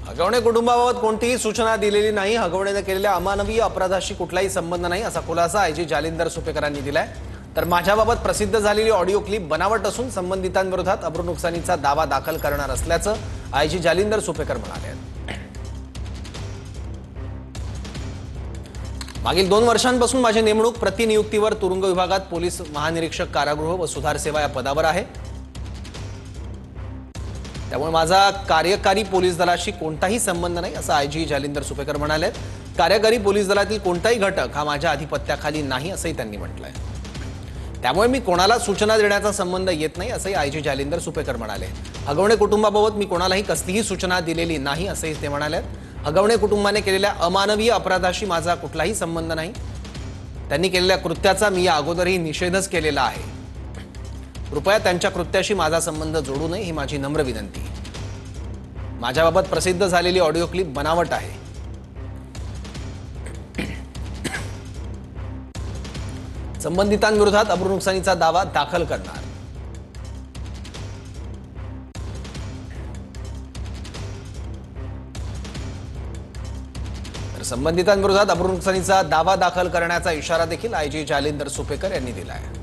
हगवणे कुटुंबाबाबत कोणतीही सूचना दिलेली नाही। हगवणेने केलेल्या अमानवीय अपराधाशी कुठलाही संबंध नाही असा खुलासा आयजी जालिंदर सुपेकरांनी दिलाय। तर माझ्याबाबत प्रसिद्ध झालेली ऑडिओ क्लिप बनावट असून संबंधितांविरोधात अब्रूनुकसानीचा दावा दाखल करणार असल्याचं आयजी जालिंदर सुपेकर म्हणाले। मागील 2 वर्षांपासून माझी नेमणूक प्रतिनियुक्तीवर तुरुंग विभागात पोलीस महानिरीक्षक कारागृह व सुधार सेवा या पदावर आहे। त्यामुळे माझा कार्यकारी पोलीस दलाशी कोणताही संबंध नाही असं आयजी जालिंदर सुपेकर म्हणाले। कार्यकारी पोलीस दलातील कोणताही घटक हा माझ्या अधिपत्याखाली नाही असंही त्यांनी म्हटलंय। त्यामुळे मी कोणाला सूचना देण्याचा संबंध येत नाही असंही आयजी जालिंदर सुपेकर म्हणाले। हगवणे कुटुंबाबाबत मी कोणालाही कसलीही सूचना दिलेली नाही असंही ते म्हणाले। हगवणे कुटुंबाने केलेल्या अमानवीय अपराधाशी माझा कुठलाही संबंध नाही। त्यांनी केलेल्या कृत्याचा मी या अगोदरही निषेधच केलेला आहे। कृपया त्यांच्या कृत्याशी माझा संबंध जोडू नये ही माझी नम्र विनंती। माझ्याबाबत प्रसिद्ध झालेली ऑडिओ क्लिप बनावट आहे। संबंधितांविरोधात अब्रूनुकसानीचा दावा दाखल करणार। तर संबंधितांविरोधात अब्रूनुकसानीचा दावा दाखल करण्याचा इशारा देखील आयजी जालिंदर सुपेकर यांनी दिला आहे।